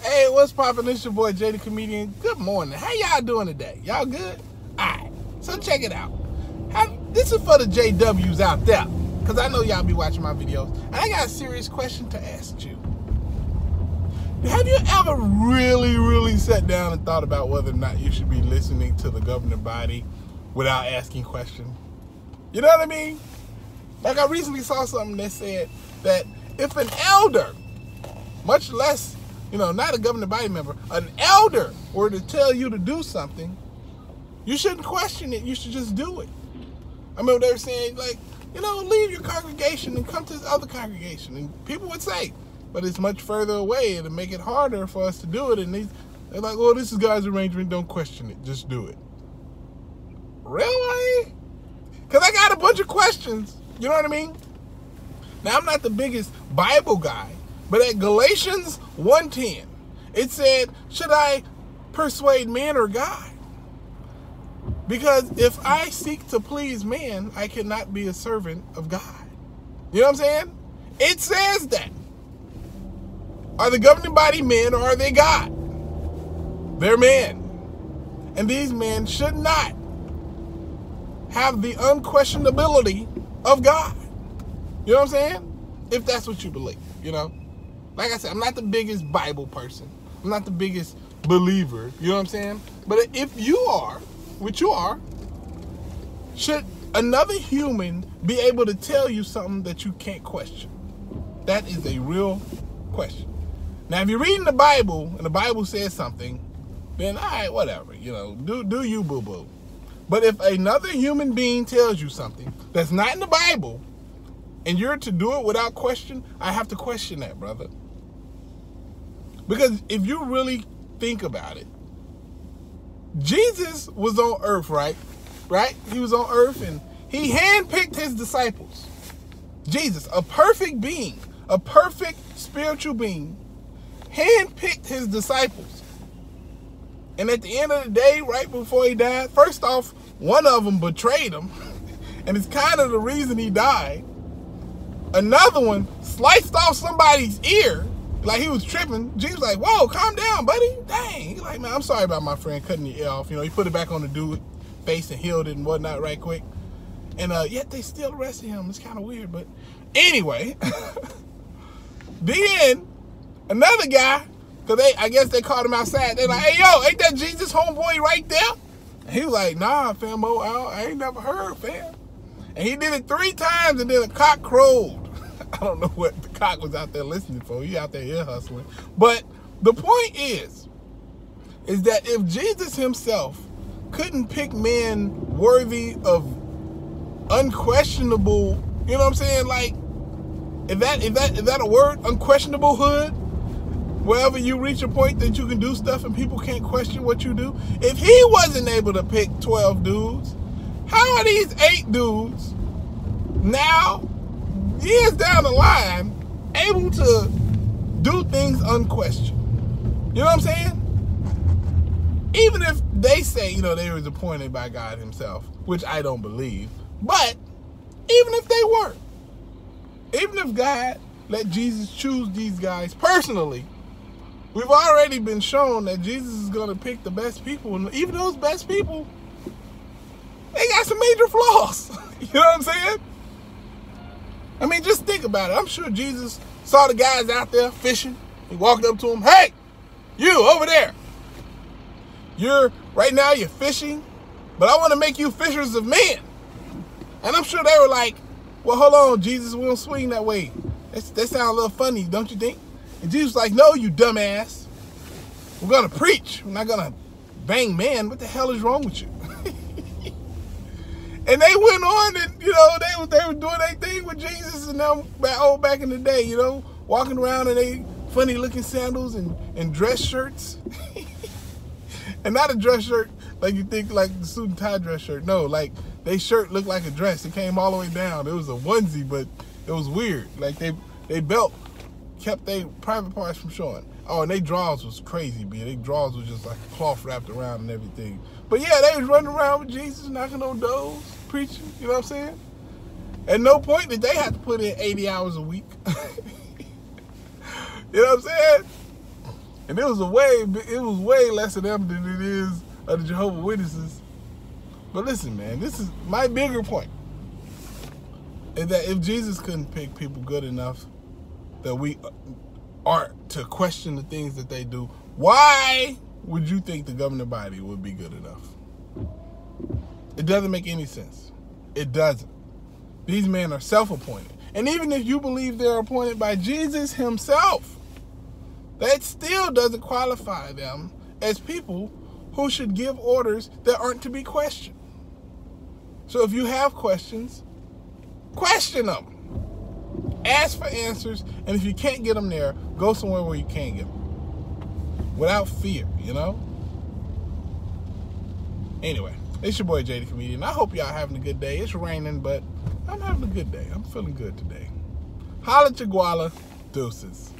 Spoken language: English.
Hey, what's poppin'? It's your boy Jay the Comedian. Good morning. How y'all doing today? Y'all good? Alright, so check it out. This is for the JWs out there, because I know y'all be watching my videos. And I got a serious question to ask you. Have you ever really sat down and thought about whether or not you should be listening to the governing body without asking questions? You know what I mean? Like, I recently saw something that said that if an elder, much less, not a governing body member, an elder were to tell you to do something, you shouldn't question it. You should just do it. I remember they were saying, like, leave your congregation and come to this other congregation. And people would say, but it's much further away. It'll make it harder for us to do it. And they're like, well, this is God's arrangement. Don't question it. Just do it. Really? Because I got a bunch of questions. You know what I mean? Now, I'm not the biggest Bible guy, but at Galatians 1:10, it said, should I persuade man or God? Because if I seek to please man, I cannot be a servant of God. You know what I'm saying? It says that. Are the governing body men or are they God? They're men. And these men should not have the unquestionability of God. You know what I'm saying? If that's what you believe, Like I said, I'm not the biggest Bible person. I'm not the biggest believer. You know what I'm saying? But if you are, which you are, should another human be able to tell you something that you can't question? That is a real question. Now, if you're reading the Bible and the Bible says something, then all right, whatever, do you boo-boo. But if another human being tells you something that's not in the Bible and you're to do it without question, I have to question that, brother. Because if you really think about it, Jesus was on earth, right? He was on earth and he handpicked his disciples. Jesus, a perfect being, a perfect spiritual being, handpicked his disciples. And at the end of the day, right before he died, first off, one of them betrayed him. And it's kind of the reason he died. Another one sliced off somebody's ear. Like he was tripping. Jesus was like, whoa, calm down, buddy. Dang. He's like, man, I'm sorry about my friend cutting your ear off. He put it back on the dude's face and healed it and whatnot right quick. And yet they still arrested him. It's kind of weird. But anyway, then another guy, because I guess they called him outside. They're like, hey, yo, ain't that Jesus homeboy right there? And he was like, nah, famo, I ain't never heard, fam. And he did it 3 times and then a cock crowed. I don't know what the cock was out there listening for. He out there ear hustling. But the point is that if Jesus himself couldn't pick men worthy of unquestionable, you know what I'm saying? Like, is that a word? Unquestionable hood? Wherever you reach a point that you can do stuff and people can't question what you do. If he wasn't able to pick 12 dudes, how are these 8 dudes now, years down the line, able to do things unquestioned? You know what I'm saying? Even if they say, they was appointed by God himself, which I don't believe, but even if they were, even if God let Jesus choose these guys personally, we've already been shown that Jesus is going to pick the best people. And even those best people, they got some major flaws. You know what I'm saying? I mean, just think about it. I'm sure Jesus saw the guys out there fishing. He walked up to them. Hey, you over there. Right now you're fishing, but I want to make you fishers of men. And I'm sure they were like, well, hold on, Jesus, we don't swing that way. That sounds a little funny, don't you think? And Jesus was like, no, you dumbass. We're going to preach. We're not going to bang man. What the hell is wrong with you? And they went on and, they were doing their thing with Jesus and them back in the day, walking around in they funny looking sandals and dress shirts. And not a dress shirt like you think, like the suit and tie dress shirt. No, like they shirt looked like a dress. It came all the way down. It was a onesie, but it was weird. Like they belt kept their private parts from showing. Oh, and they drawers was crazy, B. They drawers was just like a cloth wrapped around and everything. But yeah, they was running around with Jesus, knocking on doors, preaching, you know what I'm saying? At no point did they have to put in 80 hours a week. You know what I'm saying? And it was way less of them than it is of the Jehovah's Witnesses. But listen, man, this is my bigger point. Is that if Jesus couldn't pick people good enough that we are to question the things that they do, why would you think the governing body would be good enough? It doesn't make any sense. It doesn't. These men are self-appointed. And even if you believe they're appointed by Jesus himself, that still doesn't qualify them as people who should give orders that aren't to be questioned. So if you have questions, question them. Ask for answers, and if you can't get them there, go somewhere where you can get them. Without fear, you know? Anyway, it's your boy Jay the Comedian. I hope y'all having a good day. It's raining, but I'm having a good day. I'm feeling good today. Holla Chiguala. Deuces.